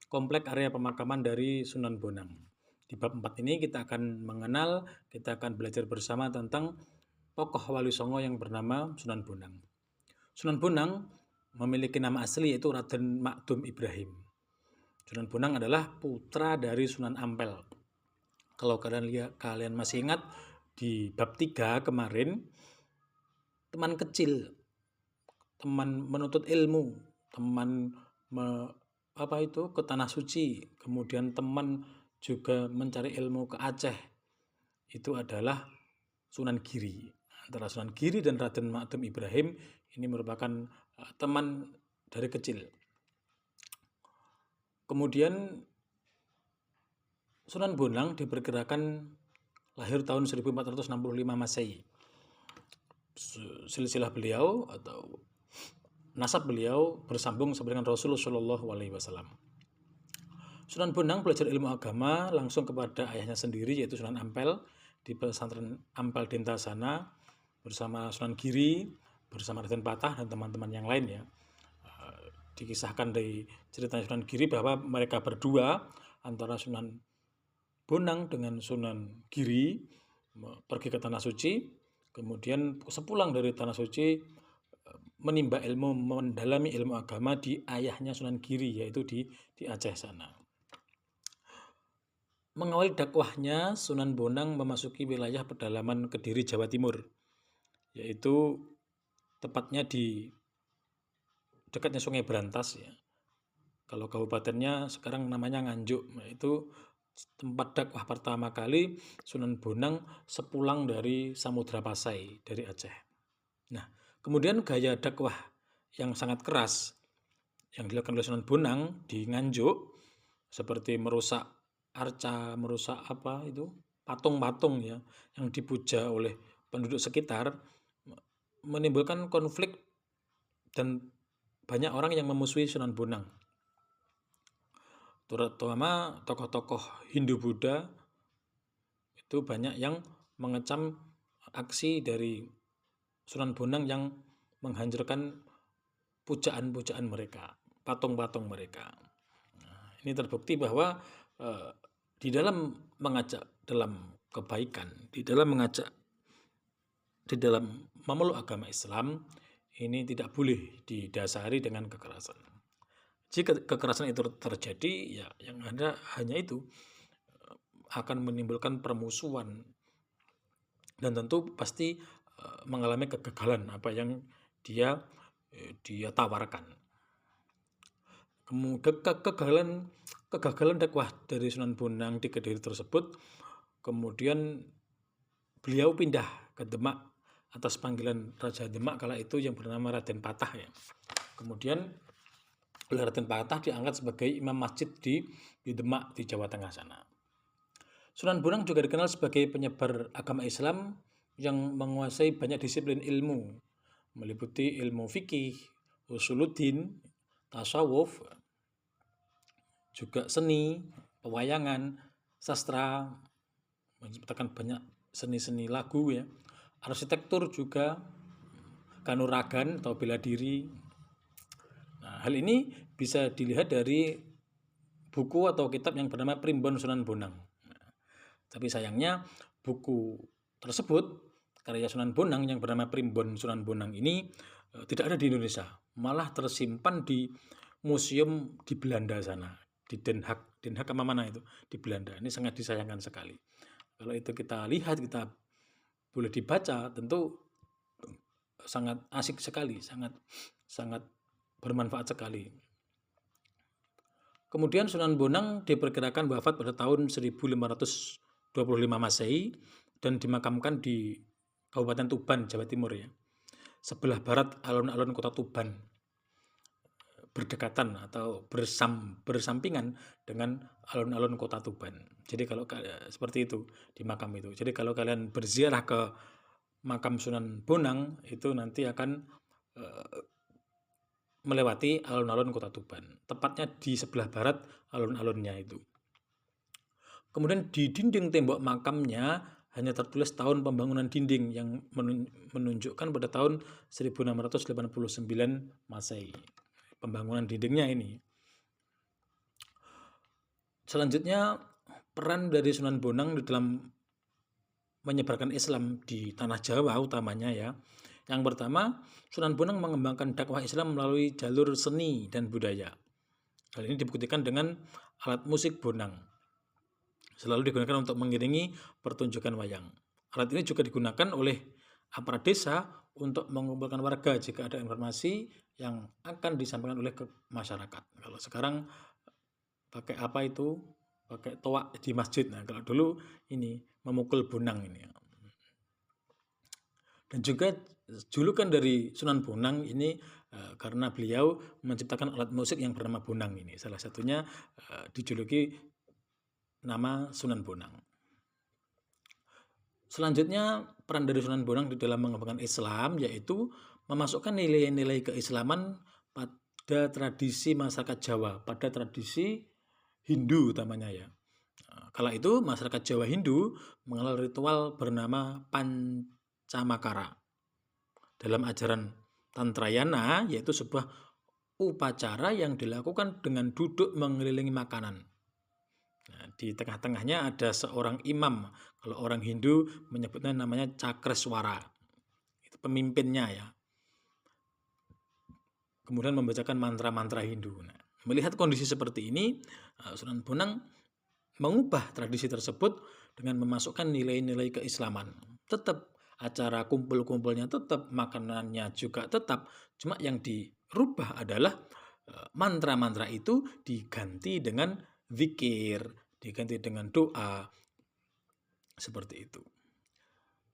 komplek area pemakaman dari Sunan Bonang. Di bab 4 ini kita akan mengenal, kita akan belajar bersama tentang tokoh Wali Songo yang bernama Sunan Bonang. Sunan Bonang memiliki nama asli yaitu Raden Makdum Ibrahim. Sunan Bonang adalah putra dari Sunan Ampel. Kalau kalian masih ingat di bab 3 kemarin, teman kecil, teman menuntut ilmu, teman ke tanah suci, kemudian teman juga mencari ilmu ke Aceh, itu adalah Sunan Giri. Antara Sunan Giri dan Raden Makdum Ibrahim ini merupakan teman dari kecil. Kemudian Sunan Bonang diperkirakan lahir tahun 1465 Masehi. Silsilah beliau atau nasab beliau bersambung sampai dengan Rasulullah Shallallahu Alaihi Wasallam. Sunan Bonang belajar ilmu agama langsung kepada ayahnya sendiri yaitu Sunan Ampel di pesantren Ampel Dentasana bersama Sunan Giri, bersama Raden Patah dan teman-teman yang lain ya. Dikisahkan dari cerita Sunan Giri bahwa mereka berdua antara Sunan Bonang dengan Sunan Giri pergi ke Tanah Suci, kemudian sepulang dari Tanah Suci menimba ilmu, mendalami ilmu agama di ayahnya Sunan Giri yaitu di Aceh sana. Mengawali dakwahnya, Sunan Bonang memasuki wilayah pedalaman Kediri, Jawa Timur, yaitu tepatnya di dekatnya Sungai Brantas ya. Kalau kabupatennya sekarang namanya Nganjuk, itu tempat dakwah pertama kali Sunan Bonang sepulang dari Samudra Pasai dari Aceh. Nah, kemudian gaya dakwah yang sangat keras yang dilakukan oleh Sunan Bonang di Nganjuk seperti merusak arca, merusak patung-patung ya yang dipuja oleh penduduk sekitar, menimbulkan konflik dan banyak orang yang memusuhi Sunan Bonang. Terutama tokoh-tokoh Hindu Buddha itu banyak yang mengecam aksi dari Sunan Bonang yang menghancurkan pujaan-pujaan mereka, patung-patung mereka. Nah, ini terbukti bahwa di dalam mengajak dalam kebaikan, di dalam memeluk agama Islam, ini tidak boleh didasari dengan kekerasan. Jika kekerasan itu terjadi, ya yang ada hanya itu akan menimbulkan permusuhan dan tentu pasti mengalami kegagalan apa yang dia tawarkan. Kemudian kegagalan dakwah dari Sunan Bonang di Kediri tersebut, kemudian beliau pindah ke Demak atas panggilan Raja Demak kala itu yang bernama Raden Patah ya. Kemudian oleh Raden Patah diangkat sebagai imam masjid di Demak di Jawa Tengah sana. Sunan Bonang juga dikenal sebagai penyebar agama Islam yang menguasai banyak disiplin ilmu, meliputi ilmu fikih, usuluddin, tasawuf, juga seni, pewayangan, sastra, menciptakan banyak seni-seni lagu ya, arsitektur juga, kanuragan atau bela diri. Nah, hal ini bisa dilihat dari buku atau kitab yang bernama Primbon Sunan Bonang. Nah, tapi sayangnya buku tersebut karya Sunan Bonang yang bernama Primbon Sunan Bonang ini tidak ada di Indonesia, malah tersimpan di museum di Belanda sana, di Den Haag apa mana itu di Belanda. Ini sangat disayangkan sekali. Kalau itu kita lihat, kita boleh dibaca, tentu sangat asik sekali, sangat bermanfaat sekali. Kemudian Sunan Bonang diperkirakan wafat pada tahun 1525 Masehi dan dimakamkan di Kabupaten Tuban, Jawa Timur ya. Sebelah barat alun-alun kota Tuban, berdekatan atau bersampingan dengan alun-alun kota Tuban. Jadi kalau seperti itu di makam itu. Jadi kalau kalian berziarah ke makam Sunan Bonang itu nanti akan melewati alun-alun kota Tuban, tepatnya di sebelah barat alun-alunnya itu. Kemudian di dinding tembok makamnya hanya tertulis tahun pembangunan dinding yang menunjukkan pada tahun 1689 Masehi. Pembangunan dindingnya ini. Selanjutnya, peran dari Sunan Bonang di dalam menyebarkan Islam di tanah Jawa utamanya ya. Yang pertama, Sunan Bonang mengembangkan dakwah Islam melalui jalur seni dan budaya. Hal ini dibuktikan dengan alat musik bonang. Selalu digunakan untuk mengiringi pertunjukan wayang. Alat ini juga digunakan oleh aparat desa untuk mengumpulkan warga jika ada informasi yang akan disampaikan oleh masyarakat. Kalau sekarang pakai apa itu? Pakai toak di masjid. Nah, kalau dulu ini memukul bonang ini. Dan juga julukan dari Sunan Bonang ini karena beliau menciptakan alat musik yang bernama bonang ini. Salah satunya dijuluki nama Sunan Bonang. Selanjutnya, peran dari Sunan Bonang di dalam mengembangkan Islam yaitu memasukkan nilai-nilai keislaman pada tradisi masyarakat Jawa, pada tradisi Hindu utamanya ya. Kala itu masyarakat Jawa Hindu mengenal ritual bernama Pancamakara. Dalam ajaran Tantrayana yaitu sebuah upacara yang dilakukan dengan duduk mengelilingi makanan. Nah, di tengah-tengahnya ada seorang imam. Kalau orang Hindu menyebutnya namanya Cakreswara. Itu pemimpinnya ya. Kemudian membacakan mantra-mantra Hindu. Nah, melihat kondisi seperti ini, Sunan Bonang mengubah tradisi tersebut dengan memasukkan nilai-nilai keislaman. Tetap acara kumpul-kumpulnya tetap, makanannya juga tetap. Cuma yang dirubah adalah mantra-mantra itu diganti dengan zikir, diganti dengan doa, seperti itu.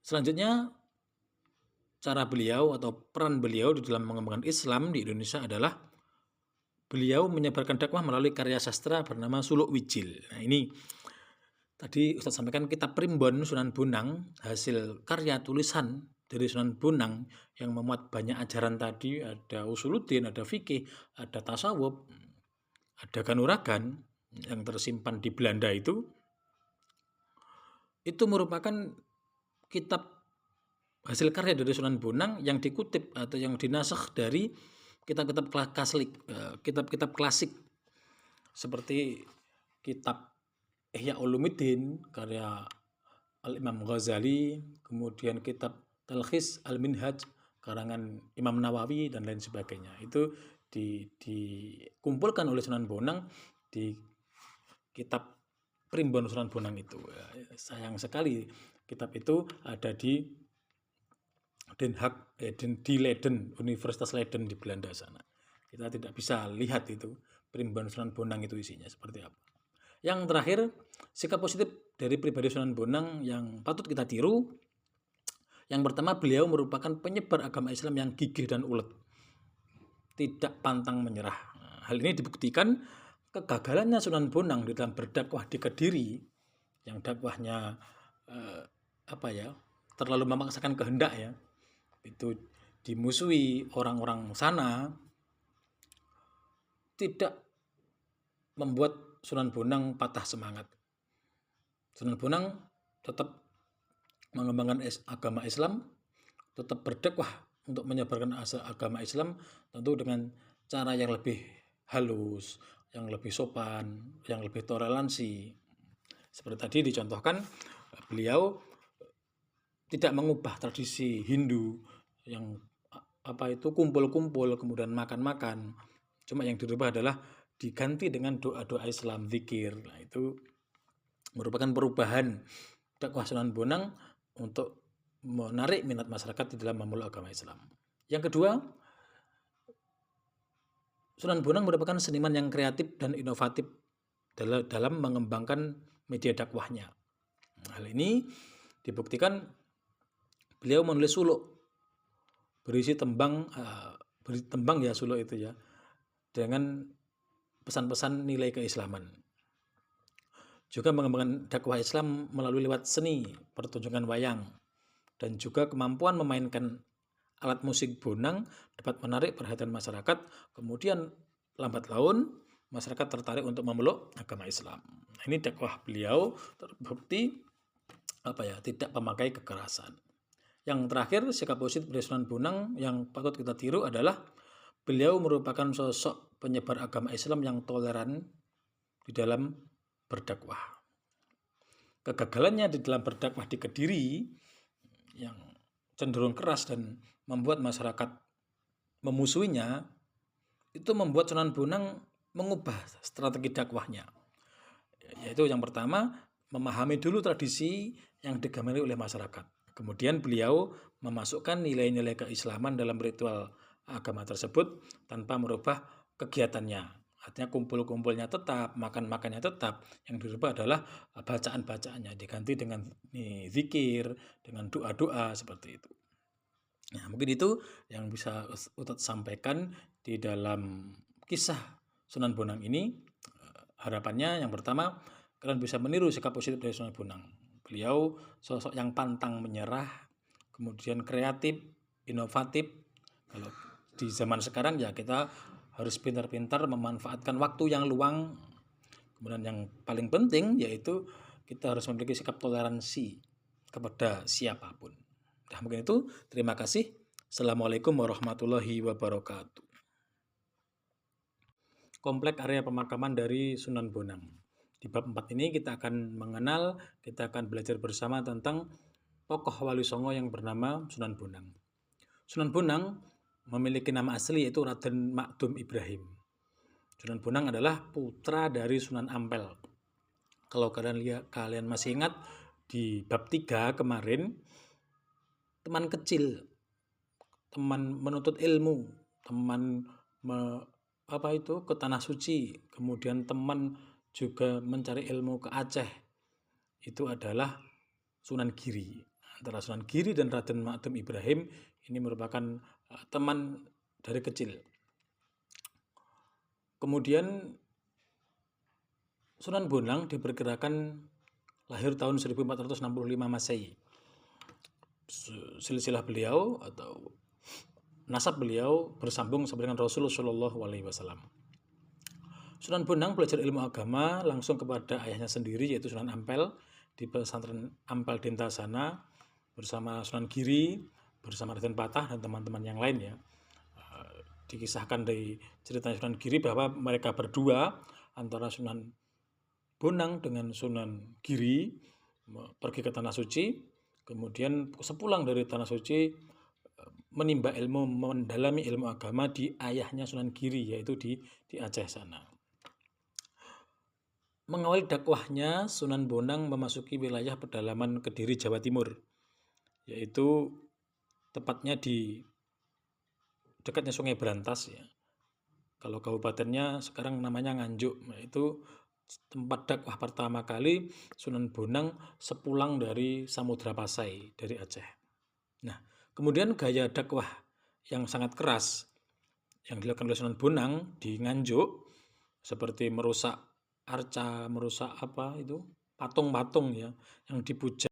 Selanjutnya, cara beliau atau peran beliau di dalam mengembangkan Islam di Indonesia adalah beliau menyebarkan dakwah melalui karya sastra bernama Suluk Wijil. Nah, ini tadi Ustadz sampaikan kitab Primbon Sunan Bonang, hasil karya tulisan dari Sunan Bonang yang memuat banyak ajaran tadi, ada usuluddin, ada fikih, ada tasawuf, ada kanuragan yang tersimpan di Belanda itu merupakan kitab hasil karya dari Sunan Bonang yang dikutip atau yang dinasakh dari kitab-kitab klasik seperti kitab Ihya Ulumuddin karya Al-Imam Ghazali, kemudian kitab Talkhis Al-Minhaj karangan Imam Nawawi dan lain sebagainya. Itu dikumpulkan oleh Sunan Bonang di kitab Primbon Sunan Bonang itu. Sayang sekali kitab itu ada di Den Haag, di Leiden, Universitas Leiden di Belanda sana. Kita tidak bisa lihat itu Primbon Sunan Bonang itu isinya seperti apa. Yang terakhir, sikap positif dari pribadi Sunan Bonang yang patut kita tiru. Yang pertama, beliau merupakan penyebar agama Islam yang gigih dan ulet, tidak pantang menyerah. Hal ini dibuktikan kegagalannya Sunan Bonang di dalam berdakwah di Kediri, yang dakwahnya terlalu memaksakan kehendak ya, itu dimusuhi orang-orang sana, tidak membuat Sunan Bonang patah semangat. Sunan Bonang tetap mengembangkan agama Islam, tetap berdakwah untuk menyebarkan agama Islam, tentu dengan cara yang lebih halus, yang lebih sopan, yang lebih toleransi. Seperti tadi dicontohkan, beliau tidak mengubah tradisi Hindu yang kumpul-kumpul kemudian makan-makan. Cuma yang dirubah adalah diganti dengan doa-doa Islam, zikir. Nah, itu merupakan perubahan dakwah Sunan Bonang untuk menarik minat masyarakat di dalam memeluk agama Islam. Yang kedua, Sunan Bonang merupakan seniman yang kreatif dan inovatif dalam mengembangkan media dakwahnya. Hal ini dibuktikan beliau menulis suluk berisi tembang ya, suluk itu ya, dengan pesan-pesan nilai keislaman. Juga mengembangkan dakwah Islam melalui lewat seni, pertunjukan wayang, dan juga kemampuan memainkan alat musik bonang dapat menarik perhatian masyarakat. Kemudian lambat laun masyarakat tertarik untuk memeluk agama Islam. Nah, ini dakwah beliau terbukti tidak memakai kekerasan. Yang terakhir, sikap positif dari Sunan Bonang yang patut kita tiru adalah beliau merupakan sosok penyebar agama Islam yang toleran di dalam berdakwah. Kegagalannya di dalam berdakwah di Kediri yang cenderung keras dan membuat masyarakat memusuhinya, itu membuat Sunan Bonang mengubah strategi dakwahnya. Yaitu yang pertama, memahami dulu tradisi yang digemari oleh masyarakat. Kemudian beliau memasukkan nilai-nilai keislaman dalam ritual agama tersebut tanpa merubah kegiatannya. Artinya kumpul-kumpulnya tetap, makan-makannya tetap. Yang dirubah adalah bacaan-bacaannya, diganti dengan zikir, dengan doa-doa seperti itu. Nah, mungkin itu yang bisa Ustaz sampaikan di dalam kisah Sunan Bonang ini. Harapannya yang pertama, kalian bisa meniru sikap positif dari Sunan Bonang. Beliau sosok yang pantang menyerah, kemudian kreatif, inovatif. Kalau di zaman sekarang ya kita harus pintar-pintar memanfaatkan waktu yang luang. Kemudian yang paling penting yaitu kita harus memiliki sikap toleransi kepada siapapun. Nah, mungkin itu. Terima kasih. Assalamualaikum warahmatullahi wabarakatuh. Komplek area pemakaman dari Sunan Bonang. Di bab 4 ini kita akan mengenal, kita akan belajar bersama tentang tokoh Wali Songo yang bernama Sunan Bonang. Sunan Bonang memiliki nama asli yaitu Raden Makdum Ibrahim. Sunan Bonang adalah putra dari Sunan Ampel. Kalau kalian masih ingat di bab 3 kemarin, teman kecil, teman menuntut ilmu, teman ke Tanah Suci, kemudian teman juga mencari ilmu ke Aceh, itu adalah Sunan Giri. Antara Sunan Giri dan Raden Makdum Ibrahim ini merupakan teman dari kecil. Kemudian Sunan Bonang diperkirakan lahir tahun 1465 Masehi. Silsilah beliau atau nasab beliau bersambung sampai dengan Rasulullah Shallallahu Alaihi Wasallam. Sunan Bonang belajar ilmu agama langsung kepada ayahnya sendiri yaitu Sunan Ampel di pesantren Ampel Dentasana bersama Sunan Giri, bersama Raden Patah dan teman-teman yang lain ya. Dikisahkan dari cerita Sunan Giri bahwa mereka berdua antara Sunan Bonang dengan Sunan Giri pergi ke Tanah Suci, kemudian sepulang dari Tanah Suci menimba ilmu, mendalami ilmu agama di ayahnya Sunan Giri yaitu di Aceh sana. Mengawali dakwahnya, Sunan Bonang memasuki wilayah pedalaman Kediri, Jawa Timur, yaitu tepatnya di dekatnya Sungai Berantas ya. Kalau kabupatennya sekarang namanya Nganjuk, yaitu tempat dakwah pertama kali Sunan Bonang sepulang dari Samudra Pasai dari Aceh. Nah, kemudian gaya dakwah yang sangat keras yang dilakukan oleh Sunan Bonang di Nganjuk seperti merusak arca, merusak patung-patung ya yang dipuja